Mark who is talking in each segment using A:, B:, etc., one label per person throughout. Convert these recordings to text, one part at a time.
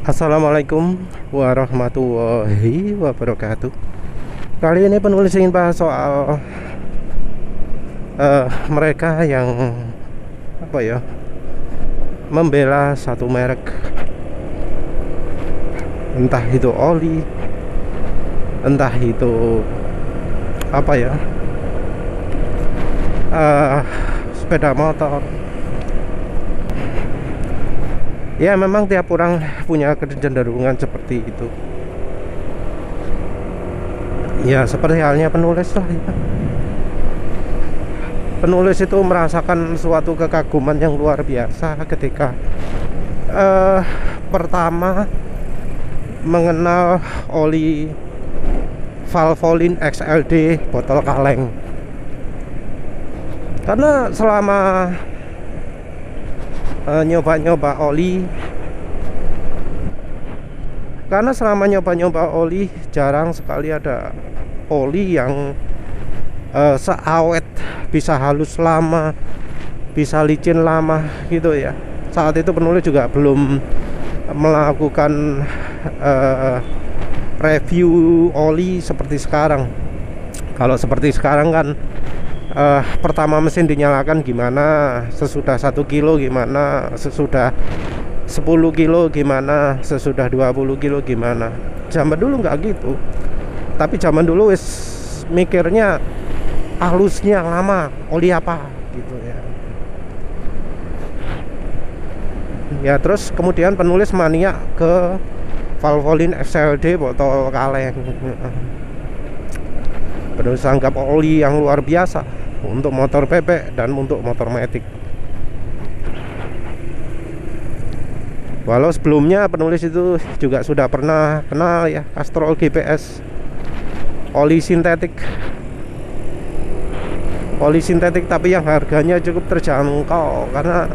A: Assalamualaikum warahmatullahi wabarakatuh. Kali ini penulis ingin bahas soal mereka yang membela satu merek, entah itu oli, entah itu sepeda motor. Ya memang tiap orang punya kecenderungan seperti itu. Ya seperti halnya penulis lah ya. Penulis itu merasakan suatu kekaguman yang luar biasa ketika pertama mengenal oli Valvoline XLD botol kaleng. Karena selama nyoba-nyoba oli, jarang sekali ada oli yang seawet, bisa halus lama, bisa licin lama gitu ya. Saat itu penulis juga belum melakukan review oli seperti sekarang. Kalau seperti sekarang kan pertama mesin dinyalakan gimana, sesudah 1 kilo gimana, sesudah 10 kilo gimana, sesudah 20 kilo gimana. Zaman dulu nggak gitu. Tapi zaman dulu mikirnya halusnya lama, oli apa gitu ya. Ya terus kemudian penulis mania ke Valvoline XLD botol kaleng. Penulis anggap oli yang luar biasa untuk motor bebek dan untuk motor matic. Walau sebelumnya penulis itu juga sudah pernah kenal ya Castrol GPS, oli sintetik tapi yang harganya cukup terjangkau, karena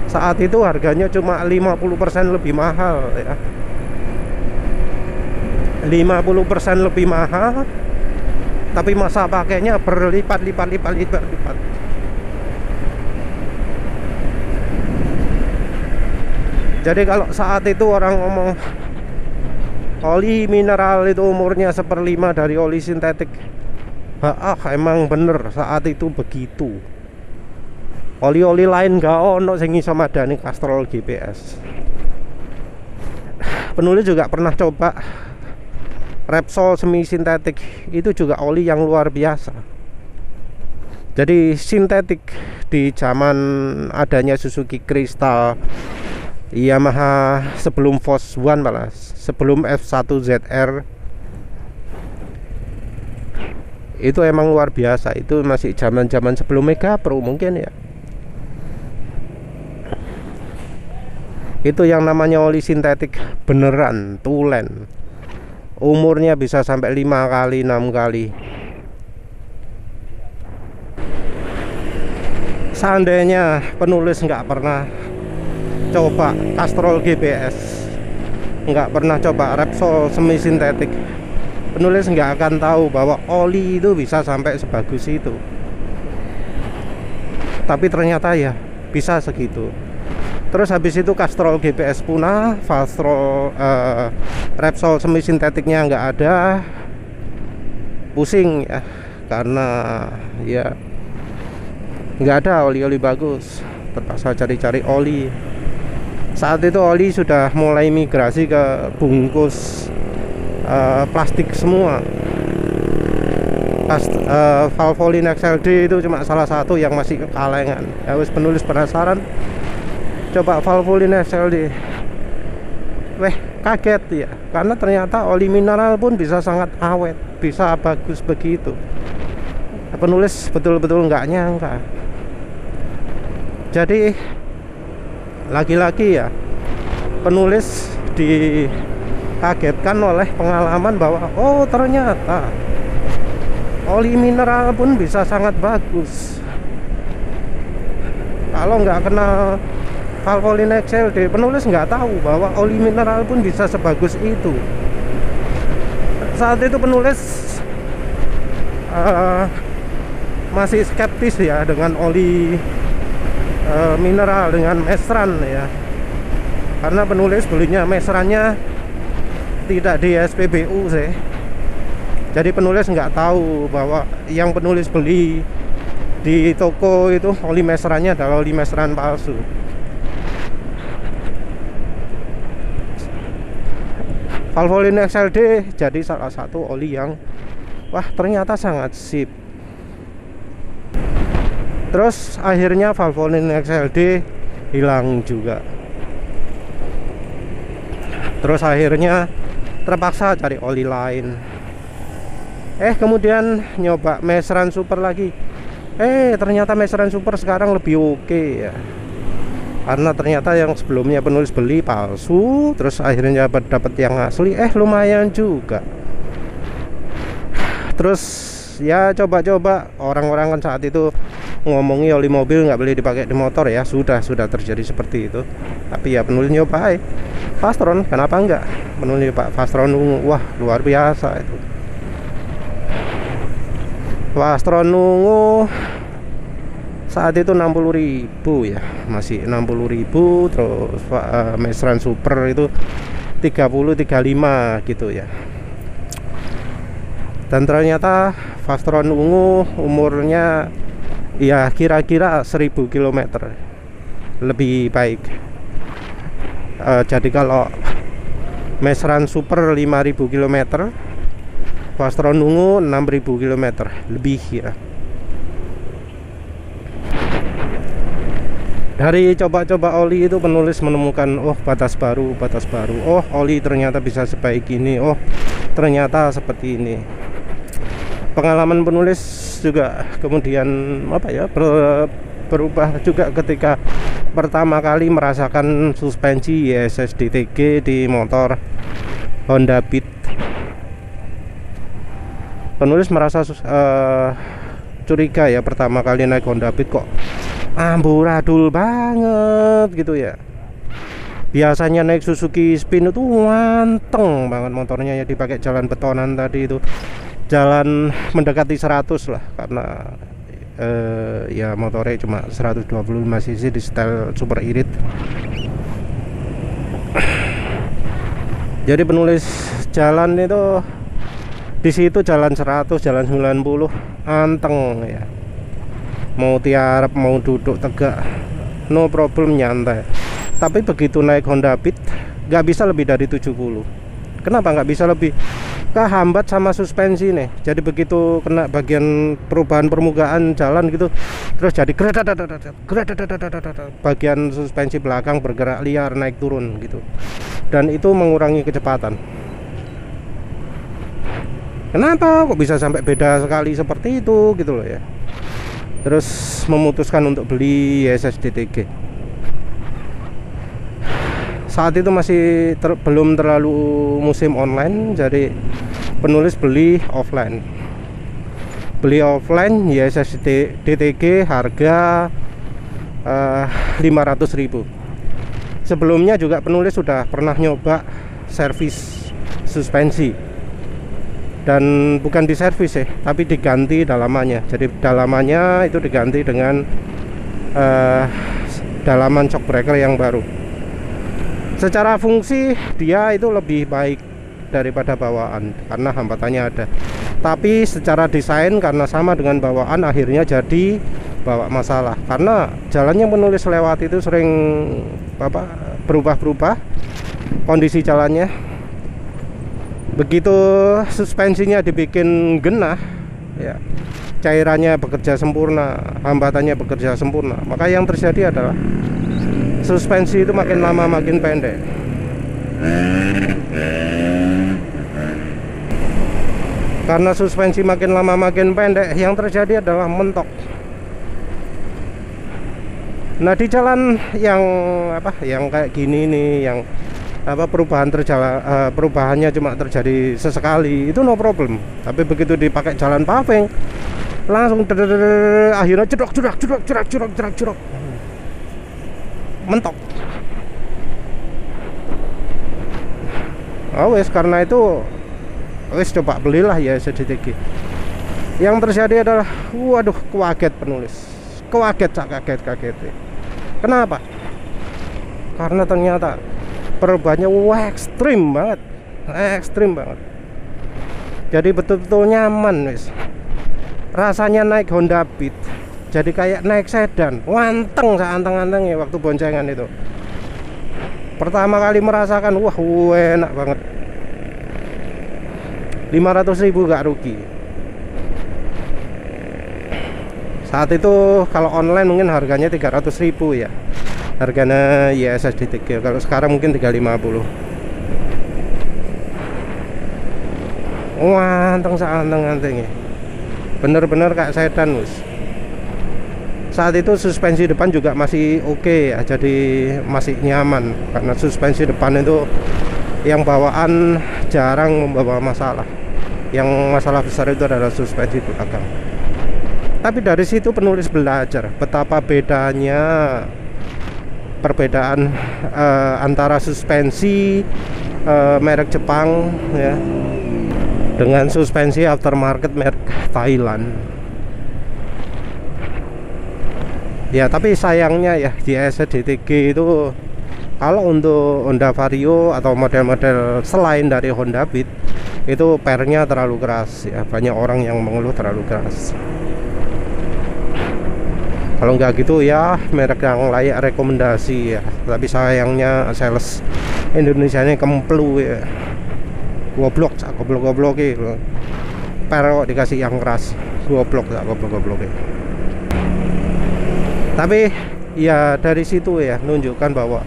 A: saat itu harganya cuma 50% lebih mahal ya. 50% lebih mahal, tapi masa pakainya berlipat-lipat. Jadi kalau saat itu orang ngomong oli mineral itu umurnya 1/5 dari oli sintetik, emang bener saat itu begitu. Oli-oli lain gak ono sing iso madani Castrol GPS. Penulis juga pernah coba Repsol semi sintetik, itu juga oli yang luar biasa. Jadi sintetik di zaman adanya Suzuki Crystal, Yamaha sebelum Force One, malah sebelum F1ZR, itu emang luar biasa. Itu masih zaman-zaman sebelum Mega Pro mungkin ya. Itu yang namanya oli sintetik beneran, tulen. Umurnya bisa sampai 5 kali 6 kali. Seandainya penulis nggak pernah coba Castrol GPS, nggak pernah coba Repsol semi sintetik, penulis nggak akan tahu bahwa oli itu bisa sampai sebagus itu. Tapi ternyata ya bisa segitu. Terus habis itu Castrol GPS punah, Repsol semi sintetiknya nggak ada, pusing ya, karena ya nggak ada oli-oli bagus, terpaksa cari-cari oli. Saat itu oli sudah mulai migrasi ke bungkus plastik semua. Valvoline XLD itu cuma salah satu yang masih kekalengan. Ya wis, penulis penasaran, coba Valvoline XLD. Kaget ya, karena ternyata oli mineral pun bisa sangat awet, bisa bagus begitu. Penulis betul-betul nggak nyangka. Jadi lagi-lagi ya, penulis dikagetkan oleh pengalaman bahwa oh ternyata oli mineral pun bisa sangat bagus. Kalau nggak kenal Valvoline XLD, penulis nggak tahu bahwa oli mineral pun bisa sebagus itu. Saat itu penulis masih skeptis ya dengan oli mineral, dengan mesran ya. karena penulis belinya meserannya tidak di SPBU sih. Jadi penulis nggak tahu bahwa yang penulis beli di toko itu oli meserannya adalah oli meseran palsu. Valvoline XLD jadi salah satu oli yang wah ternyata sangat sip. Terus akhirnya Valvoline XLD hilang juga. Terus akhirnya terpaksa cari oli lain. Kemudian nyoba meseran super lagi. Ternyata meseran super sekarang lebih oke ya. Karena ternyata yang sebelumnya penulis beli palsu, terus akhirnya dapat yang asli, lumayan juga. Terus ya coba-coba, orang-orang kan saat itu ngomongi oli mobil nggak boleh dipakai di motor ya, sudah terjadi seperti itu. Tapi ya penulis nyoba Fastron, kenapa enggak? Penulis Pak Fastron, wah luar biasa itu. Fastron nunggu saat itu 60.000 ya, masih 60.000. Terus meseran super itu 30-35 gitu ya. Dan ternyata Fastron ungu umurnya ya kira-kira 1000 km lebih baik. Jadi kalau meseran super 5.000 km, Fastron ungu 6.000 km lebih ya. Dari coba-coba oli itu penulis menemukan batas baru. Oli ternyata bisa sebaik ini. Ternyata seperti ini. Pengalaman penulis juga kemudian berubah juga ketika pertama kali merasakan suspensi ISS DTG di motor Honda Beat. Penulis merasa curiga ya, pertama kali naik Honda Beat kok amburadul banget gitu ya. Biasanya naik Suzuki Spin itu manteng banget motornya ya, dipakai jalan betonan tadi itu, jalan mendekati 100 lah, karena ya motornya cuma 125 cc di style super irit. Jadi penulis jalan itu di situ jalan 100, jalan 90 anteng ya. Mau tiarap, mau duduk tegak, no problem, nyantai. Tapi begitu naik Honda Beat nggak bisa lebih dari 70. Kenapa nggak bisa lebih? Kehambat sama suspensi nih. Jadi begitu kena bagian perubahan permukaan jalan gitu, terus jadi bagian suspensi belakang bergerak liar, naik turun gitu. Dan itu mengurangi kecepatan. Kenapa kok bisa sampai beda sekali seperti itu gitu loh ya. Terus memutuskan untuk beli ISS DTG. Saat itu masih belum terlalu musim online, jadi penulis beli offline. Beli offline ISS DTG harga 500.000. Sebelumnya juga penulis sudah pernah nyoba servis suspensi. Dan bukan diservis ya, tapi diganti dalamannya. Jadi dalamannya itu diganti dengan dalaman shock breaker yang baru. Secara fungsi dia itu lebih baik daripada bawaan karena hambatannya ada. Tapi secara desain karena sama dengan bawaan, akhirnya jadi bawa masalah. Karena jalannya penulis lewat itu sering berubah-berubah kondisi jalannya. Begitu suspensinya dibikin genah ya, cairannya bekerja sempurna, hambatannya bekerja sempurna, maka yang terjadi adalah suspensi itu makin lama makin pendek. Karena suspensi makin lama makin pendek, yang terjadi adalah mentok. Nah di jalan yang yang kayak gini nih, yang perubahannya cuma terjadi sesekali, itu no problem. Tapi begitu dipakai jalan paving, langsung akhirnya jedok mentok. Karena itu coba belilah ya SDTG. Yang terjadi adalah waduh, kaget penulis, kaget. Kenapa? Karena ternyata perubahannya wah ekstrim banget. Jadi betul-betul nyaman wis. Rasanya naik Honda Beat jadi kayak naik sedan, wanteng seanteng-anteng ya waktu boncengan itu. Pertama kali merasakan, wah enak banget. 500.000 gak rugi. Saat itu kalau online mungkin harganya 300.000 ya. Harganya ISS D3. Kalau sekarang mungkin 350. Wanteng seanteng-antengnya. Bener-bener kayak sedan wis. Saat itu suspensi depan juga masih oke ya, jadi masih nyaman karena suspensi depan itu yang bawaan jarang membawa masalah. Yang masalah besar itu adalah suspensi belakang. Tapi dari situ penulis belajar betapa perbedaan antara suspensi merek Jepang ya dengan suspensi aftermarket merek Thailand. Ya tapi sayangnya ya di ISS D3 itu kalau untuk Honda Vario atau model-model selain dari Honda Beat itu pernya terlalu keras ya, banyak orang yang mengeluh terlalu keras. Kalau nggak gitu ya merek yang layak rekomendasi ya, tapi sayangnya sales Indonesianya kemplu ya, goblok gitu. Per kok dikasih yang keras, goblok ya. Tapi ya dari situ ya menunjukkan bahwa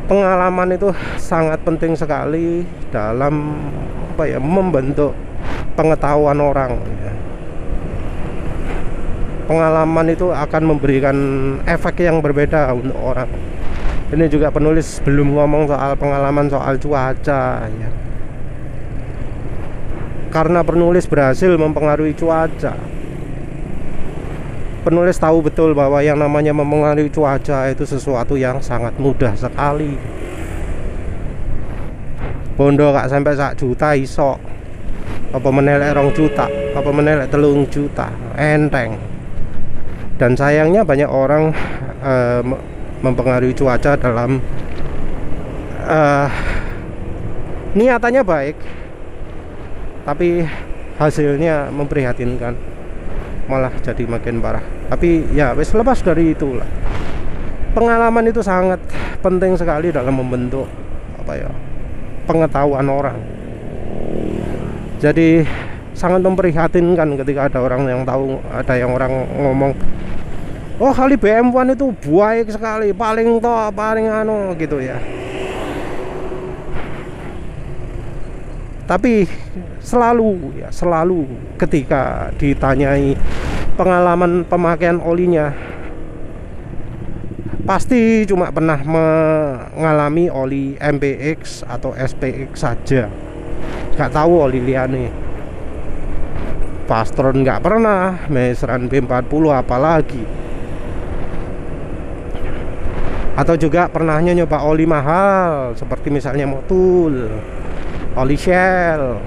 A: pengalaman itu sangat penting sekali dalam membentuk pengetahuan orang ya. Pengalaman itu akan memberikan efek yang berbeda untuk orang. Ini juga penulis belum ngomong soal pengalaman soal cuaca ya. Karena penulis berhasil mempengaruhi cuaca, penulis tahu betul bahwa yang namanya mempengaruhi cuaca itu sesuatu yang sangat mudah sekali. Bondo gak sampai 1 juta iso, apa menelek 2 juta, apa menelek 3 juta, enteng. Dan sayangnya banyak orang mempengaruhi cuaca dalam niatannya baik, tapi hasilnya memprihatinkan, malah jadi makin parah. Tapi ya wis lepas dari itulah, pengalaman itu sangat penting sekali dalam membentuk pengetahuan orang. Jadi sangat memprihatinkan ketika ada orang yang tahu, ada yang orang ngomong, oh kali BM1 itu baik sekali, paling top, paling gitu ya. Tapi selalu ketika ditanyai pengalaman pemakaian olinya, pasti cuma pernah mengalami oli MPX atau SPX saja, nggak tahu oli liane. Pastron nggak pernah, Meseran B40 apalagi. Atau juga pernahnya nyoba oli mahal seperti misalnya Motul, oli Shell.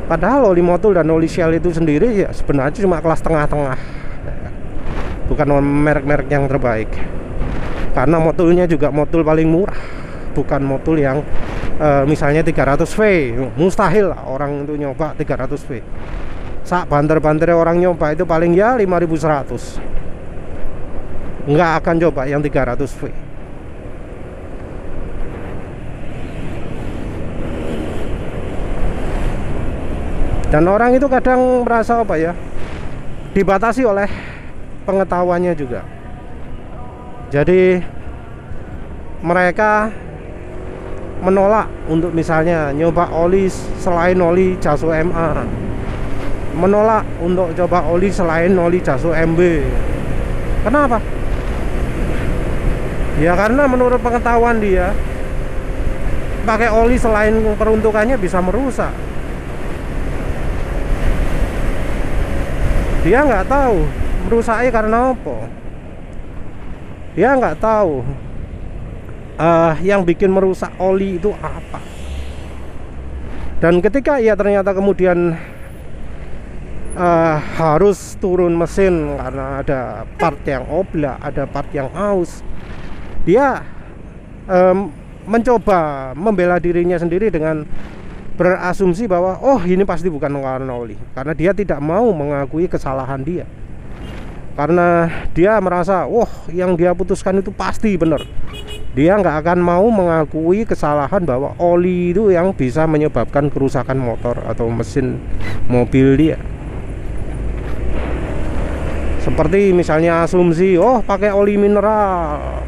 A: Padahal oli Motul dan oli Shell itu sendiri ya sebenarnya cuma kelas tengah-tengah, bukan merek-merek yang terbaik. Karena Motulnya juga Motul paling murah, bukan Motul yang misalnya 300V. Mustahil lah orang itu nyoba 300V. Sak banter-banter orang nyoba itu paling ya 5100. Nggak akan coba yang 300V. Dan orang itu kadang merasa dibatasi oleh pengetahuannya juga. Jadi mereka menolak untuk misalnya nyoba oli selain oli Jaso MA, menolak untuk coba oli selain oli Jaso MB. Kenapa? Ya karena menurut pengetahuan dia, pakai oli selain peruntukannya bisa merusak. Dia nggak tahu merusaknya karena apa. Dia nggak tahu yang bikin merusak oli itu apa. Dan ketika ia ternyata kemudian harus turun mesin karena ada part yang oblak, ada part yang aus, dia mencoba membela dirinya sendiri dengan berasumsi bahwa oh ini pasti bukan karena oli, karena dia tidak mau mengakui kesalahan dia, karena dia merasa wah yang dia putuskan itu pasti benar. Dia nggak akan mau mengakui kesalahan bahwa oli itu yang bisa menyebabkan kerusakan motor atau mesin mobil dia. Seperti misalnya asumsi, oh pakai oli mineral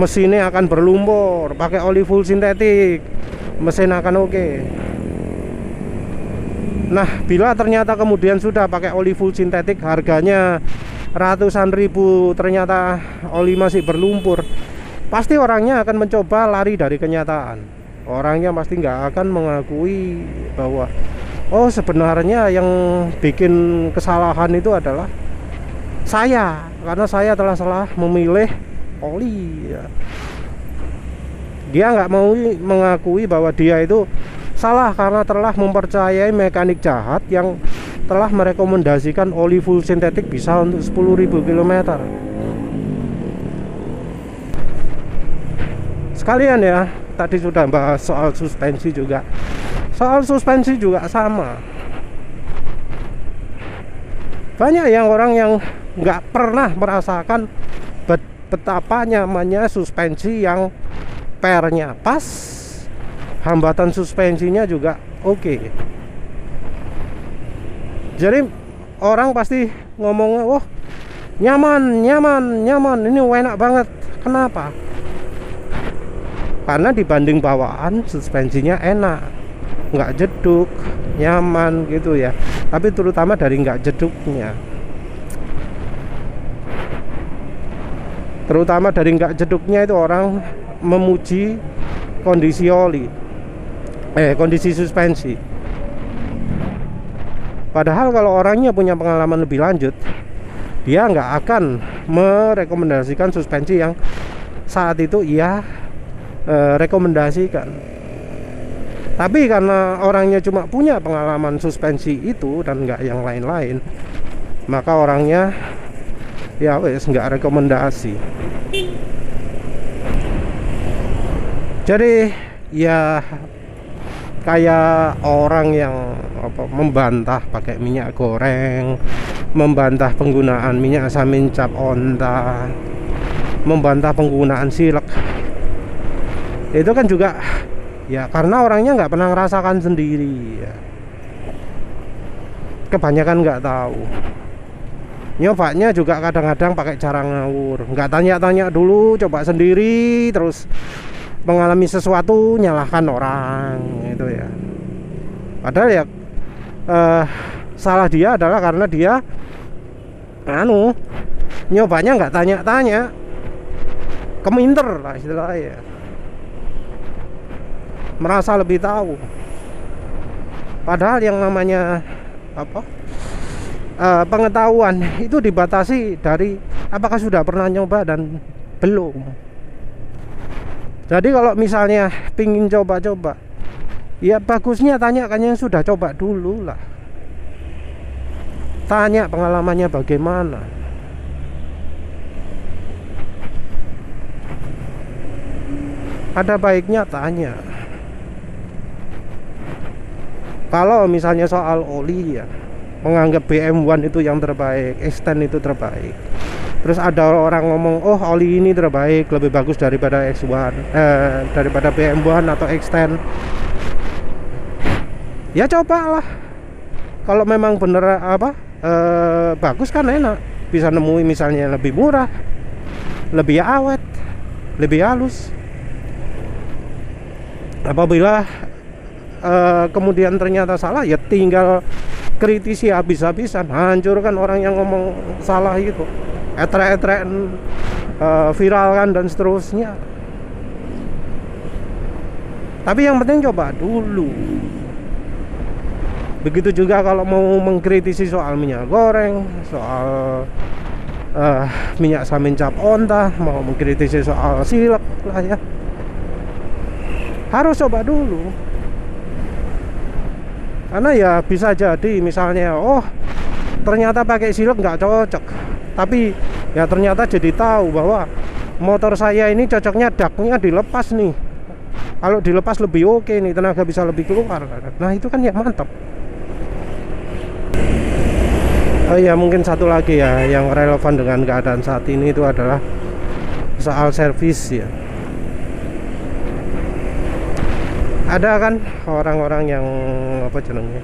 A: mesinnya akan berlumpur, pakai oli full sintetik mesin akan oke. Nah, bila ternyata kemudian sudah pakai oli full sintetik, harganya ratusan ribu, ternyata oli masih berlumpur, pasti orangnya akan mencoba lari dari kenyataan. Orangnya pasti nggak akan mengakui bahwa oh sebenarnya yang bikin kesalahan itu adalah saya, karena saya telah salah memilih oli ya. Dia nggak mau mengakui bahwa dia itu salah karena telah mempercayai mekanik jahat yang telah merekomendasikan oli full sintetik bisa untuk 10.000 km. Sekalian ya, tadi sudah bahas soal suspensi juga. Soal suspensi juga sama. Banyak yang orang yang nggak pernah merasakan betapa nyamannya suspensi yang pernya pas, hambatan suspensinya juga oke. Jadi orang pasti ngomongnya, wah nyaman, ini enak banget. Kenapa? Karena dibanding bawaan suspensinya enak, nggak jeduk, nyaman gitu ya. Tapi terutama dari nggak jeduknya. Terutama dari nggak jeduknya itu orang memuji kondisi oli, kondisi suspensi. Padahal kalau orangnya punya pengalaman lebih lanjut, dia nggak akan merekomendasikan suspensi yang saat itu ia rekomendasikan. Tapi karena orangnya cuma punya pengalaman suspensi itu dan nggak yang lain-lain, maka orangnya ya wes nggak rekomendasi. Jadi ya kayak orang yang membantah pakai minyak goreng, membantah penggunaan minyak samin cap onta, membantah penggunaan silek. Itu kan juga ya karena orangnya nggak pernah ngerasakan sendiri ya. Kebanyakan nggak tahu. Nyobanya juga kadang-kadang pakai cara ngawur, nggak tanya-tanya dulu, coba sendiri, terus mengalami sesuatu nyalahkan orang itu ya. Padahal ya salah dia adalah karena dia nyobanya nggak tanya-tanya, keminter lah istilahnya, merasa lebih tahu. Padahal yang namanya pengetahuan itu dibatasi dari apakah sudah pernah nyoba dan belum. Jadi kalau misalnya pingin coba-coba, ya bagusnya tanyakan yang sudah coba dulu lah. Tanya pengalamannya bagaimana. Ada baiknya tanya. Kalau misalnya soal oli ya, menganggap BM1 itu yang terbaik, Extend itu terbaik. Terus ada orang ngomong, oh oli ini terbaik, lebih bagus daripada X1, daripada BM1 atau Extend. Ya cobalah. Kalau memang bener bagus kan enak, bisa nemui misalnya lebih murah, lebih awet, lebih halus. Apabila kemudian ternyata salah, ya tinggal kritisi habis-habisan, hancurkan orang yang ngomong salah itu, etrek-etrek, viralkan dan seterusnya. Tapi yang penting coba dulu. Begitu juga kalau mau mengkritisi soal minyak goreng, soal minyak samin cap onta, mau mengkritisi soal silek lah ya, harus coba dulu. Karena ya bisa jadi misalnya, oh ternyata pakai silek nggak cocok, tapi ya ternyata jadi tahu bahwa motor saya ini cocoknya daknya dilepas nih. Kalau dilepas lebih oke nih, tenaga bisa lebih keluar. Nah itu kan ya mantap. Oh iya, mungkin satu lagi ya yang relevan dengan keadaan saat ini itu adalah soal servis ya. Ada kan orang-orang yang apa jenengnya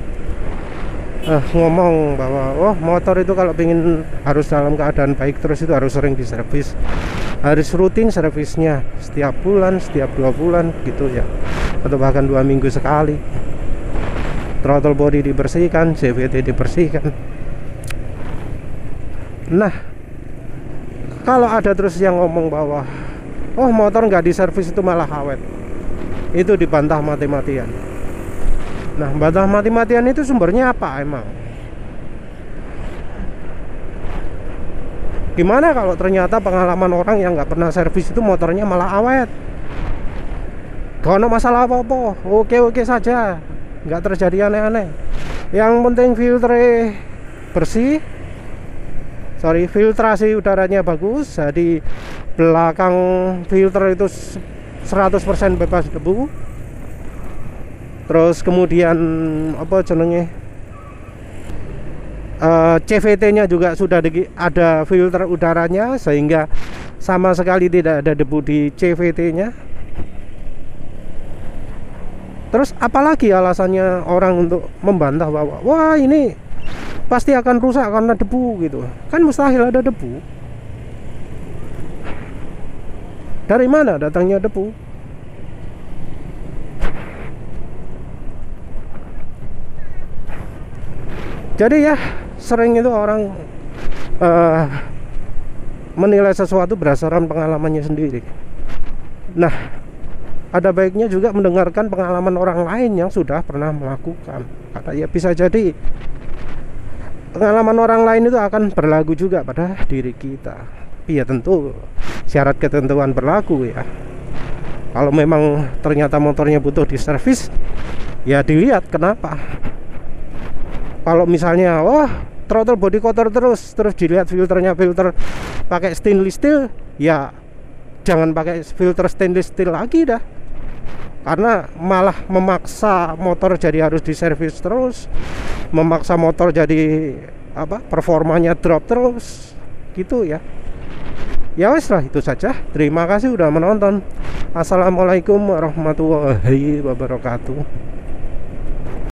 A: ngomong bahwa oh motor itu kalau pengen harus dalam keadaan baik terus itu harus sering diservis, harus rutin servisnya setiap bulan, setiap 2 bulan gitu ya, atau bahkan 2 minggu sekali. Throttle body dibersihkan, CVT dibersihkan. Nah, kalau ada terus yang ngomong bahwa oh motor nggak diservis itu malah awet, itu dibantah mati-matian. Nah, bantah mati-matian itu sumbernya apa emang? Gimana kalau ternyata pengalaman orang yang nggak pernah servis itu motornya malah awet? Gak ada masalah apa-apa, oke-oke saja, nggak terjadi aneh-aneh. Yang penting filternya bersih, filtrasi udaranya bagus, jadi belakang filter itu 100% bebas debu. Terus kemudian apa jenenge, CVT-nya juga sudah ada filter udaranya sehingga sama sekali tidak ada debu di CVT-nya. Terus apalagi alasannya orang untuk membantah bahwa wah ini pasti akan rusak karena debu gitu. Kan mustahil ada debu. Dari mana datangnya debu? Jadi ya sering itu orang menilai sesuatu berdasarkan pengalamannya sendiri. Nah, ada baiknya juga mendengarkan pengalaman orang lain yang sudah pernah melakukan. Karena ya bisa jadi pengalaman orang lain itu akan berlaku juga pada diri kita. Iya tentu syarat ketentuan berlaku ya. Kalau memang ternyata motornya butuh diservis, ya dilihat kenapa. Kalau misalnya wah throttle body kotor terus dilihat filternya filter pakai stainless steel, ya jangan pakai filter stainless steel lagi dah. Karena malah memaksa motor jadi harus diservis terus, memaksa motor jadi apa performanya drop terus gitu ya. Ya wes lah, itu saja. Terima kasih udah menonton. Assalamualaikum warahmatullahi wabarakatuh.